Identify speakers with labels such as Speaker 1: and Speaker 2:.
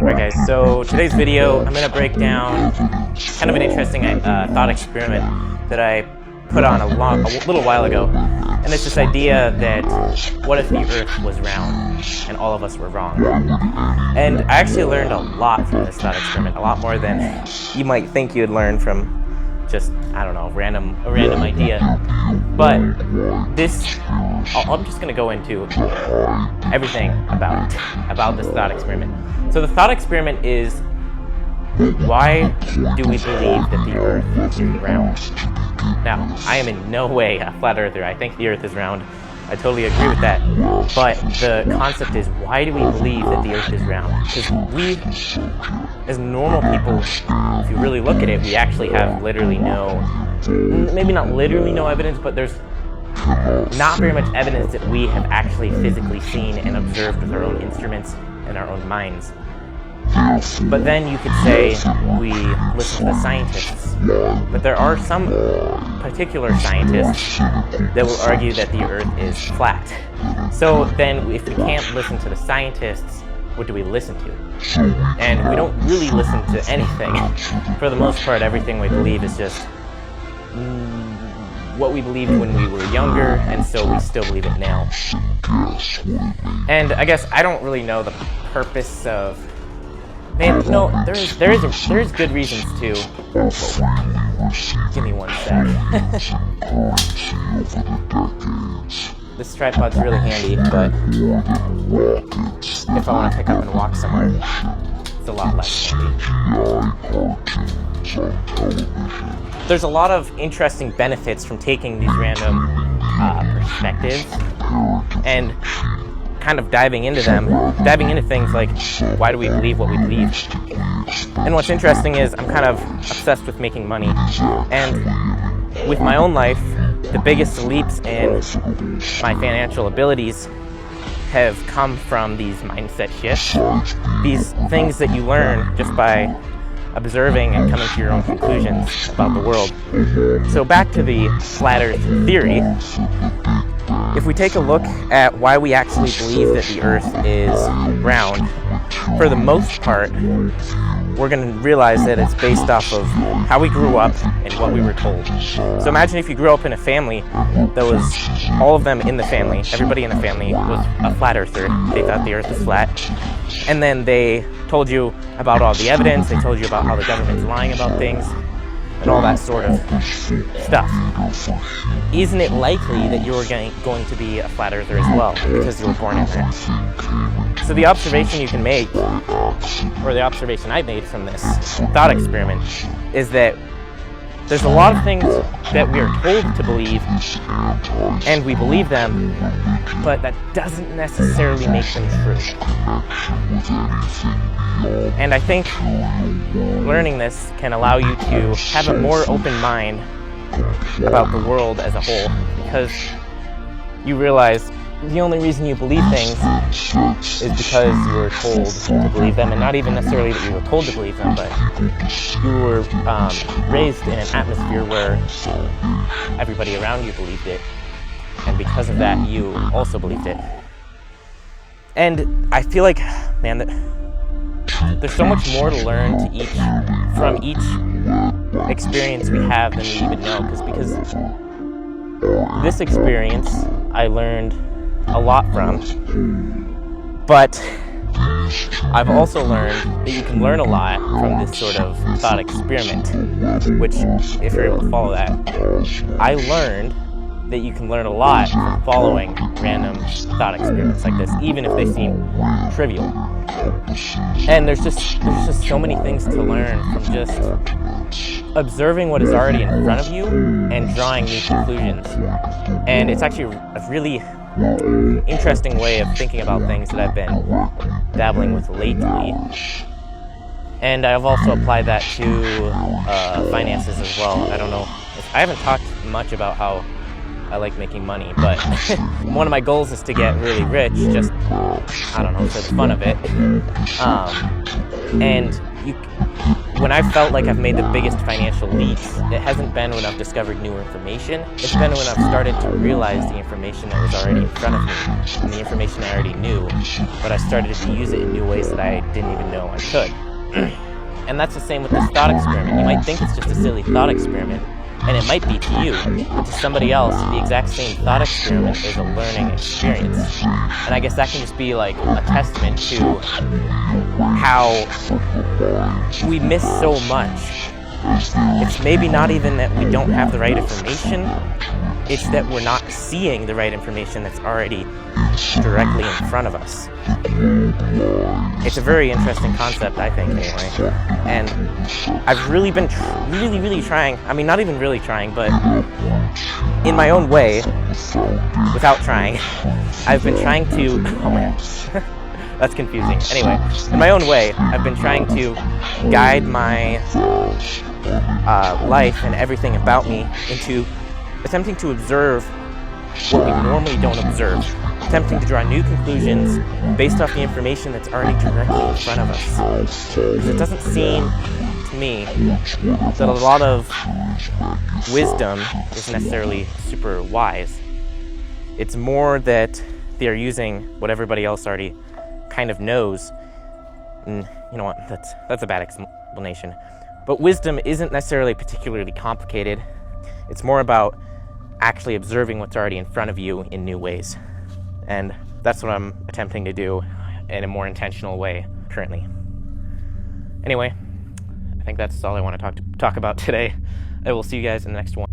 Speaker 1: Alright guys, so today's video I'm going to break down kind of an interesting thought experiment that I put on a little while ago. And it's this idea that what if the Earth was round and all of us were wrong? And I actually learned a lot from this thought experiment, a lot more than you might think you'd learn from just, I don't know, a random idea. But this, I'm just going to go into everything about this thought experiment. So the thought experiment is, why do we believe that the Earth is round? Now, I am in no way a flat earther. I think the Earth is round. I totally agree with that. But the concept is, why do we believe that the Earth is round? Because we, as normal people, if you really look at it, we actually have literally maybe not literally no evidence, but there's not very much evidence that we have actually physically seen and observed with our own instruments and our own minds. But then you could say we listen to the scientists. But there are some particular scientists that will argue that the Earth is flat. So then if we can't listen to the scientists, what do we listen to? And we don't really listen to anything. For the most part, everything we believe is just what we believed when we were younger, and so we still believe it now. And I guess I don't really know the purpose of... Man, no, there is good reasons to... Give me one sec. This tripod's really handy, but if I want to pick up and walk somewhere, it's a lot less handy. There's a lot of interesting benefits from taking these random perspectives and kind of diving into things like, why do we believe what we believe? And what's interesting is I'm kind of obsessed with making money. And with my own life, the biggest leaps in my financial abilities have come from these mindset shifts, these things that you learn just by observing and coming to your own conclusions about the world. So back to the flat Earth theory. If we take a look at why we actually believe that the Earth is round, for the most part, we're going to realize that it's based off of how we grew up and what we were told. So imagine if you grew up in a family that was, all of them in the family, everybody in the family was a flat earther. They thought the Earth was flat. And then they told you about all the evidence, they told you about how the government's lying about things, and all that sort of stuff. Isn't it likely that you're going to be a flat earther as well, because you were born in there? So the observation you can make, or the observation I made from this thought experiment, is that there's a lot of things that we are told to believe, and we believe them, but that doesn't necessarily make them true. And I think learning this can allow you to have a more open mind about the world as a whole, because you realize the only reason you believe things is because you were told to believe them, and not even necessarily that you were told to believe them, but you were raised in an atmosphere where everybody around you believed it, and because of that you also believed it. And I feel like, man, there's so much more to learn from each experience we have than we even know, because this experience I learned a lot from, but I've also learned that you can learn a lot from this sort of thought experiment, which, if you're able to follow that, I learned that you can learn a lot from following random thought experiments like this, even if they seem trivial. And there's just so many things to learn from just observing what is already in front of you and drawing new conclusions. And it's actually a really interesting way of thinking about things that I've been dabbling with lately. And I've also applied that to finances as well. I don't know, I haven't talked much about how I like making money, but one of my goals is to get really rich, just, I don't know, for the fun of it. And when I've felt like I've made the biggest financial leaps, it hasn't been when I've discovered new information. It's been when I've started to realize the information that was already in front of me, and the information I already knew, but I started to use it in new ways that I didn't even know I could. And that's the same with this thought experiment. You might think it's just a silly thought experiment, and it might be to you, but to somebody else, the exact same thought experiment is a learning experience. And I guess that can just be like a testament to how we miss so much. It's maybe not even that we don't have the right information, it's that we're not seeing the right information that's already directly in front of us. It's a very interesting concept, I think, anyway. And I've really been really trying, I mean, not even really trying, but in my own way, without trying, I've been trying to, oh man, that's confusing. Anyway, in my own way, I've been trying to guide my life and everything about me into attempting to observe what we normally don't observe, attempting to draw new conclusions based off the information that's already directly in front of us. Because it doesn't seem to me that a lot of wisdom is necessarily super wise. It's more that they're using what everybody else already kind of knows. And you know what, that's a bad explanation. But wisdom isn't necessarily particularly complicated. It's more about actually observing what's already in front of you in new ways. And that's what I'm attempting to do in a more intentional way currently. Anyway, I think that's all I want to talk about today. I will see you guys in the next one.